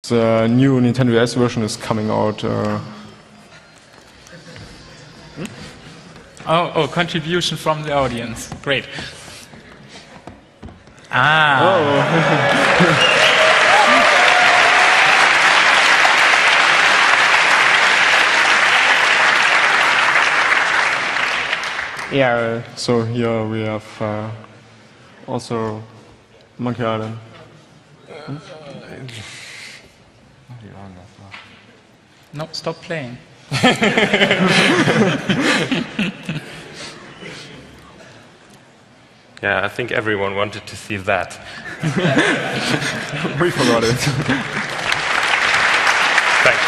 the new Nintendo DS version is coming out. Oh, contribution from the audience. Great. Ah. Oh. Yeah, so here we have also Monkey Island. No, stop playing. Yeah, I think everyone wanted to see that. We forgot it. Thanks.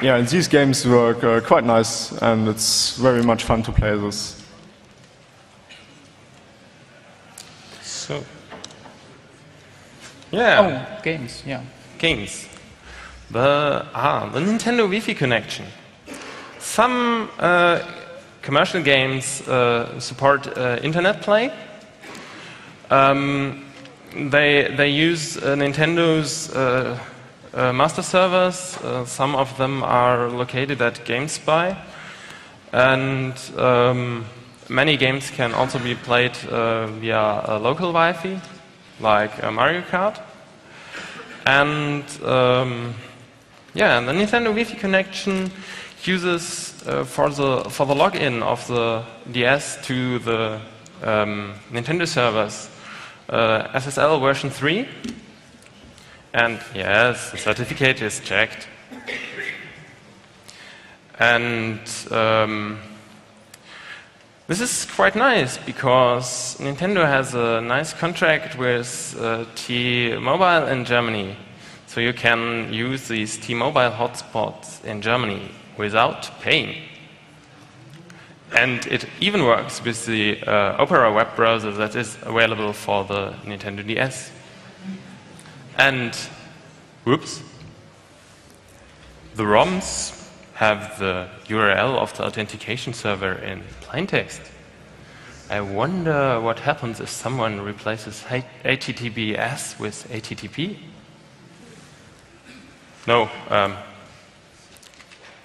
Yeah, and these games work quite nice, and it's very much fun to play this. So, yeah. Oh, games, yeah. Games. The Nintendo Wi-Fi connection. Some commercial games support internet play. They use Nintendo's master servers. Some of them are located at GameSpy, and many games can also be played via local Wi-Fi, like Mario Kart. And yeah, the Nintendo Wi-Fi connection uses for the login of the DS to the Nintendo servers SSL version 3. And yes, the certificate is checked. And this is quite nice because Nintendo has a nice contract with T-Mobile in Germany. So you can use these T-Mobile hotspots in Germany without paying. And it even works with the Opera web browser that is available for the Nintendo DS. And, whoops, the ROMs have the URL of the authentication server in plaintext. I wonder what happens if someone replaces HTTPS with HTTP. No,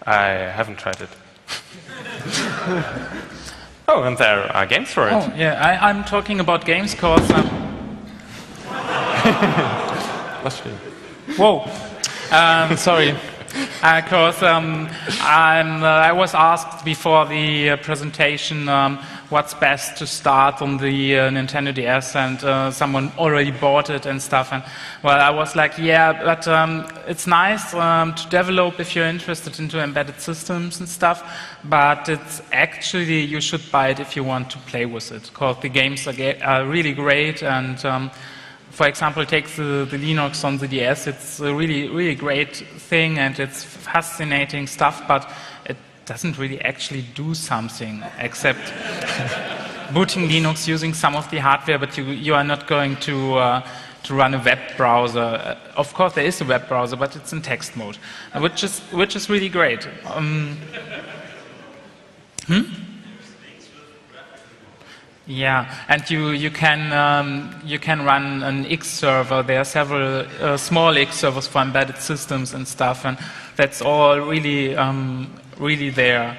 I haven't tried it. Oh, and there are games for it. Oh, yeah, I'm talking about games because... Whoa, sorry. Because I was asked before the presentation what's best to start on the Nintendo DS, and someone already bought it and stuff. And well, I was like, yeah, but it's nice to develop if you're interested into embedded systems and stuff. But it's actually you should buy it if you want to play with it, because the games are really great. And for example, take the Linux on the DS. It's a really great thing, and it's fascinating stuff, but it doesn't really actually do something except booting Linux using some of the hardware, but you are not going to run a web browser. Of course, there is a web browser, but it's in text mode, which is really great. Yeah, and you can run an X server. There are several small X servers for embedded systems and stuff, and that's all really there.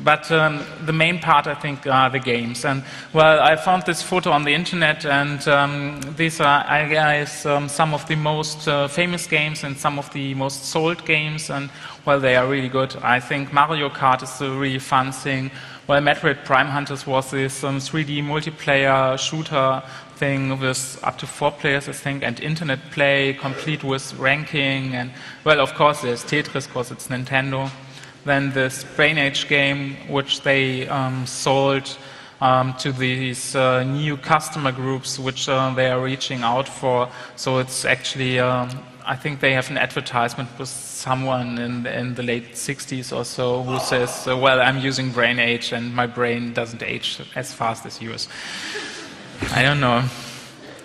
But the main part, I think, are the games. And well, I found this photo on the internet, and these are, I guess, some of the most famous games and some of the most sold games. And well, they are really good. I think Mario Kart is a really fun thing. Well, Metroid Prime Hunters was this 3D multiplayer shooter thing with up to 4 players, I think, and internet play, complete with ranking. And, well, of course, there's Tetris, because it's Nintendo. Then this Brain Age game, which they sold to these new customer groups, which they are reaching out for. So it's actually, I think they have an advertisement with someone in the late 60s or so who says, well, I'm using Brain Age and my brain doesn't age as fast as yours. I don't know.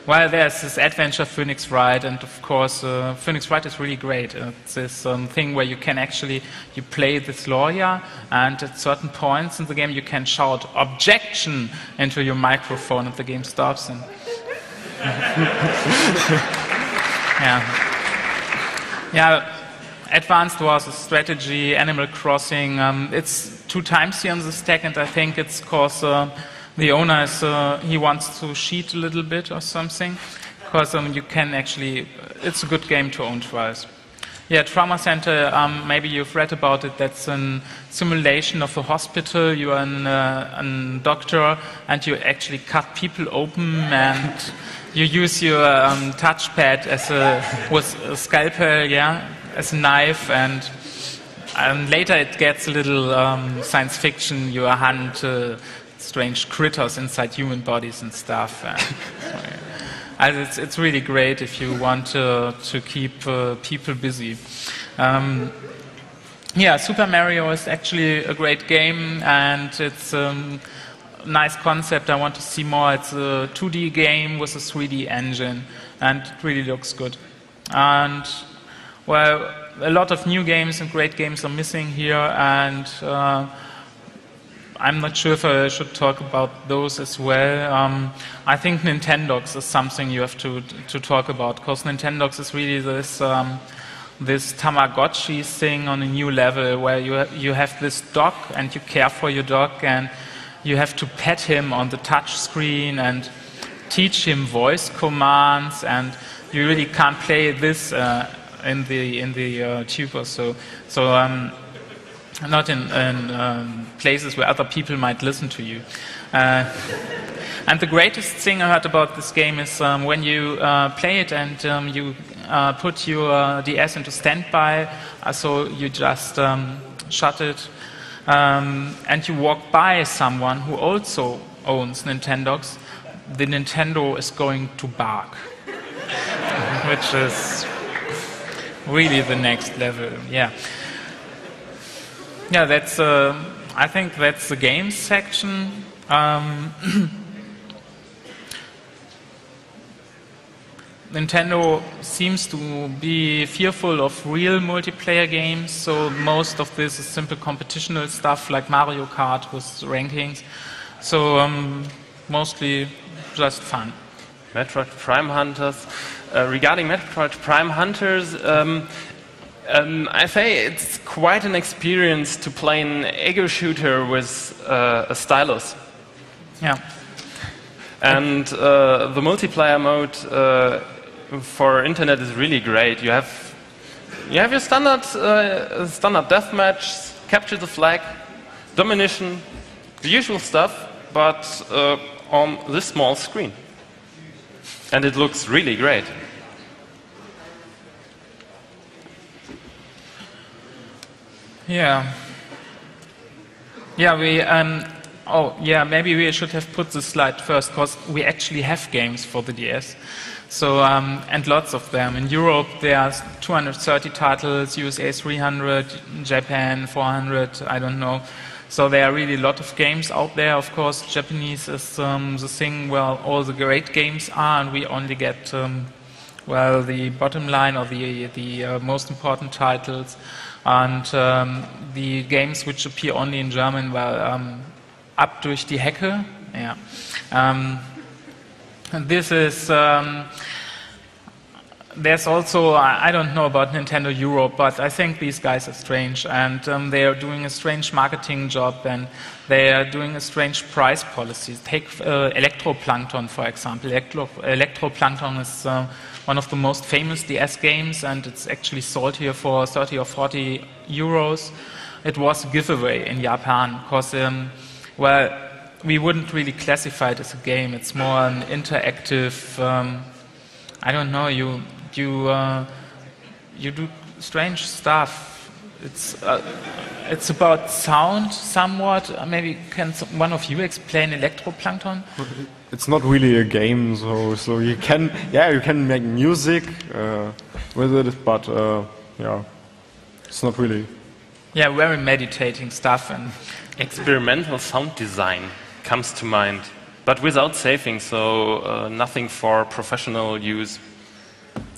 Well, there's this adventure Phoenix Wright, and of course Phoenix Wright is really great. It's this thing where you can actually, you play this lawyer, and at certain points in the game you can shout objection into your microphone and the game stops. And Yeah. Advanced Wars is strategy, Animal Crossing. It's 2 times here on the stack, and I think it's because the owner is, he wants to cheat a little bit or something. Because you can actually, it's a good game to own twice. Yeah, Trauma Center, maybe you've read about it. That's a simulation of a hospital. You are a doctor, and you actually cut people open, and you use your touchpad with a scalpel, as a knife, and later it gets a little science fiction. You hunt strange critters inside human bodies and stuff. It's really great if you want to keep people busy. Super Mario is actually a great game, and it's a nice concept. I want to see more. It's a 2D game with a 3D engine, and it really looks good. And well, a lot of new games and great games are missing here, and I'm not sure if I should talk about those as well. I think Nintendogs is something you have to talk about, because Nintendogs is really this Tamagotchi thing on a new level, where you have this dog and you care for your dog, and you have to pet him on the touch screen and teach him voice commands, and you really can't play this in the tuber. So not in places where other people might listen to you. And the greatest thing I heard about this game is when you play it and you put your DS into standby, so you just shut it, and you walk by someone who also owns Nintendogs, the Nintendo is going to bark, which is really the next level. That's. I think that's the games section. Nintendo seems to be fearful of real multiplayer games, so most of this is simple competitional stuff like Mario Kart with rankings. So mostly just fun. Metroid Prime Hunters. Regarding Metroid Prime Hunters, I say it's quite an experience to play an ego shooter with a stylus. And the multiplayer mode for internet is really great. You have your standard deathmatch, capture the flag, domination, the usual stuff, but on this small screen. And it looks really great. Maybe we should have put this slide first, because we actually have games for the DS. So, and lots of them. In Europe, there's 230 titles, USA 300, Japan 400, I don't know. So there are really a lot of games out there. Of course, Japanese is the thing where all the great games are, and we only get, the bottom line or the most important titles. And the games which appear only in German were Ab durch die Hecke. This is, there's also, I don't know about Nintendo Europe, but I think these guys are strange, and they are doing a strange marketing job, and they are doing a strange price policy. Take Electroplankton, for example. Electroplankton is one of the most famous DS games, and it's actually sold here for 30 or 40 euros. It was a giveaway in Japan, because, we wouldn't really classify it as a game. It's more an interactive, I don't know, you do strange stuff. It's about sound somewhat. Maybe can one of you explain Electroplankton? It's not really a game, so you can make music with it, but it's not really. Very meditating stuff. And experimental sound design comes to mind, but without saving, so nothing for professional use.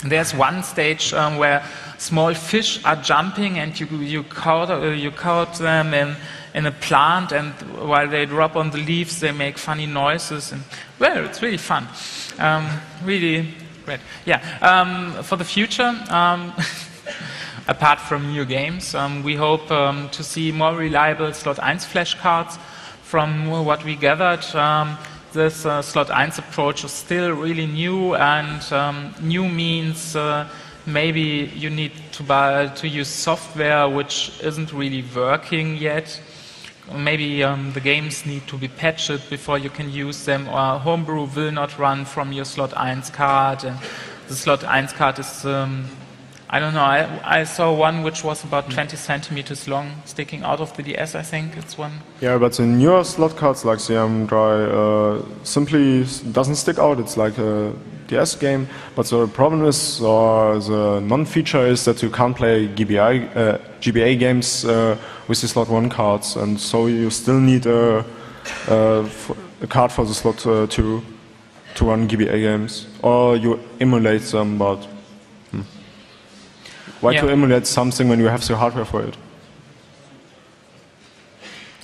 There's one stage where small fish are jumping, and you caught them in a plant, and while they drop on the leaves, they make funny noises. And well, it's really fun. Really great. Yeah. For the future, apart from new games, we hope to see more reliable Slot 1 flashcards. From what we gathered, this Slot 1 approach is still really new, and new means maybe you need to use software which isn't really working yet. Maybe the games need to be patched before you can use them, or Homebrew will not run from your Slot 1 card, and the Slot 1 card is I don't know, I saw one which was about 20 centimeters long, sticking out of the DS, I think it's one. Yeah, but the newer slot cards like the M-Dry simply doesn't stick out. It's like a DS game, but the problem is, or the non-feature is that you can't play GBA games with the Slot 1 cards, and so you still need a card for the Slot 2 to run GBA games, or you emulate them, but why to emulate something when you have the hardware for it?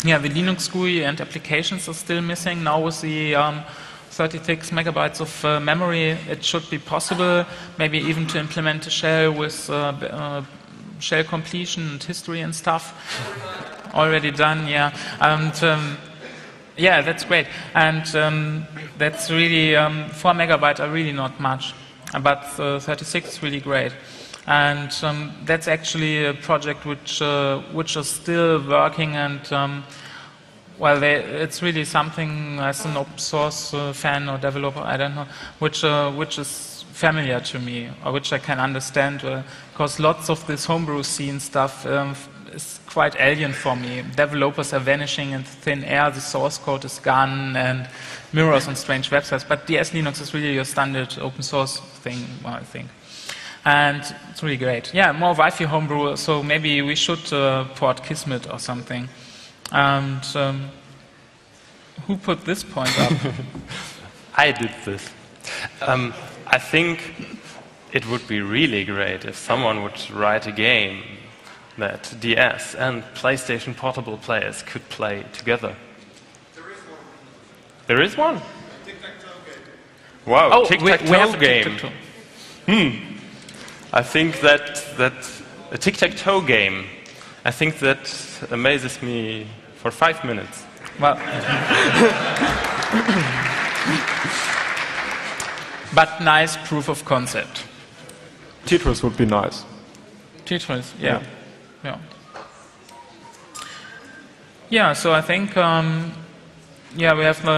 Yeah, the Linux GUI and applications are still missing. Now with the 36 megabytes of memory, it should be possible, maybe even to implement a shell with shell completion and history and stuff. Already done, yeah. And yeah, that's great. And that's really, 4 megabytes are really not much, but 36 is really great. And that's actually a project which is still working, and well, it's really something as an open source fan or developer, I don't know, which is familiar to me, or which I can understand, because lots of this homebrew scene stuff is quite alien for me. Developers are vanishing in thin air, the source code is gone, and mirrors on strange websites. But DS Linux is really your standard open source thing, well, I think. And it's really great. Yeah, more Wi-Fi homebrew, so maybe we should port Kismet or something. And who put this point up? I did this. I think it would be really great if someone would write a game that DS and PlayStation Portable players could play together. There is one? Tic-tac-toe game. Wow, Oh, tic-tac-toe game. tic-tac-toe. I think that a tic-tac-toe game, I think that amazes me for 5 minutes. Well, but nice proof of concept. Tetris would be nice. Tetris, yeah. Yeah, so I think, yeah, we have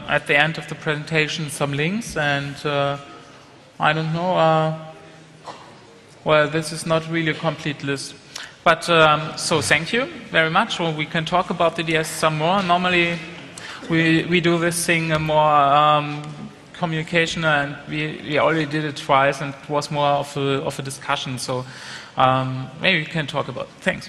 at the end of the presentation some links, and I don't know, well, this is not really a complete list. But, so thank you very much. Well, we can talk about the DS some more. Normally, we do this thing more communication, and we already did it twice, and it was more of a discussion. So maybe we can talk about it. Thanks.